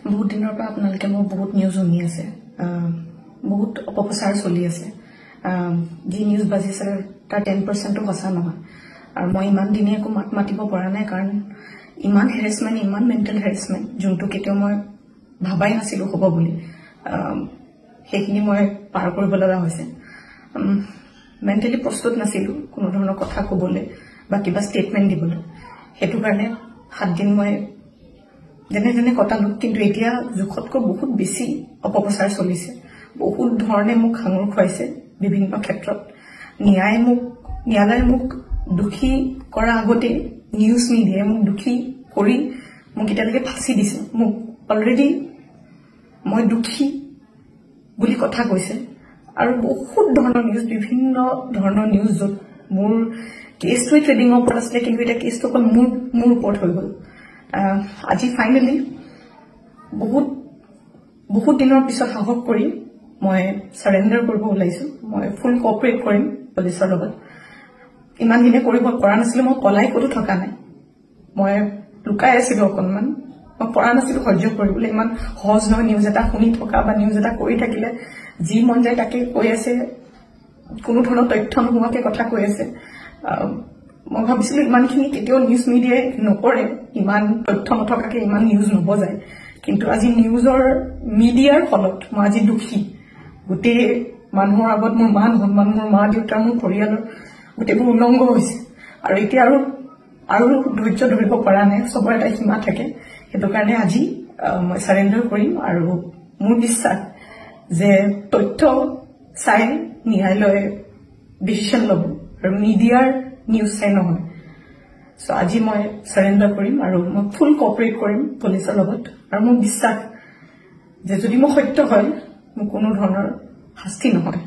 বহুত দিনৰ পৰা আপোনালোকে মোক বহুত নিউজ শুনি আছে বহুত অপপ্ৰচাৰ চলি আছে যি নিউজ বাজিছে তাৰ 10% সঁচা নহয় আৰু মই ইমান দিনে একো মাত মাতিব পৰা নাই কাৰণ ইমান হেৰেছমেণ্ট ইমান মেণ্টেল হেৰেছমেণ্ট যোনটো কেতিয়াও মই ভাবাই নাছিলো হ'ব বুলি সেইখিনি মই পাৰ কৰিব লগা হৈছে মেণ্টেলি প্ৰস্তুত নাছিলো কোনো ধৰণৰ কথা ক'বলৈ বা কিবা ষ্টেটমেণ্ট দিবলৈ সেইটো কাৰণে 7 দিন মই যেনে কটালো কিন্তু এতিয়া জোখতকৈ বহুত বেছি অপপ্ৰচাৰ চলিছে বহুত ধৰণে মোক সাঙুৰ খুৱাইছে বিভিন্ন ক্ষেত্ৰত ন্যায়ালয়ে মোক দুখী কৰা আগতে নিউজ মিডিয়াই মোক দুখী কৰি মোক এতিয়ালৈকে ফাঁচি দিছে মোক অলৰেডি মই দুখী বুলি কথা কৈছে আৰু বহুত ধৰণৰ নিউজ বিভিন্ন ধৰণৰ নিউজ য'ত মোৰ কেছটোৱে ট্ৰেডিঙৰ ওপৰত আছিলে কিন্তু এতিয়া কেছটো অকল মোৰ ওপৰত হৈ গ'ল আজি ফাইনেলি বহুত দিনৰ পিছত সাহস কৰি মই সাৰেন্ডাৰ কৰিব ওলাইছো মই ফুল কোঅপাৰেট কৰিম পুলিচৰ লগত ইমান দিনে কৰিব পৰা নাছিলো মই পলাই ক'তো থকা নাই মই লুকাই আছিলো অকণমান মই পৰা নাছিলো সহ্য কৰিবলৈ ইমান সহজ নহয় নিউজ এটা শুনি থকা বা নিউজ এটা কৰি থাকিলে যি মন যায় তাকে কৈ আছে কোনো ধৰণৰ তথ্য নোহোৱাকে কথা কৈ আছে মই ভাবিছিলো ইমানখিনি কেতিয়াও নিউজ মিডিয়াই নকৰে ইমান তথ্য নথকাকে ইমান নিউজ নবজায় কিন্তু আজি নিউজৰ মিডিয়াৰ ফলত মই আজি দুখী গোটেই মানুহৰ আগত মোৰ মান সন্মান মোৰ মা দেউতা মোৰ পৰিয়ালৰ গোটেইবোৰ উলংঘ হৈছে আৰু এতিয়া আৰু ধৈৰ্য ধৰিব পৰা নাই চবৰ এটা সীমা থাকে সেইটো কাৰণে আজি মই সাৰেন্ডাৰ কৰিম আৰু মোৰ বিশ্বাস যে তথ্য চাই ন্যায়ালয়ে ডিচিশন ল'ব আৰু মিডিয়াৰ নিউজ চাই নহয় সো আজি মই সাৰেন্ডাৰ কৰিম আৰু মই ফুল কোঅপাৰেট কৰিম পুলিচৰ লগত আৰু মোৰ বিশ্বাস যে যদি মই সত্য হয় মোৰ কোনো ধৰণৰ শাস্তি নহয়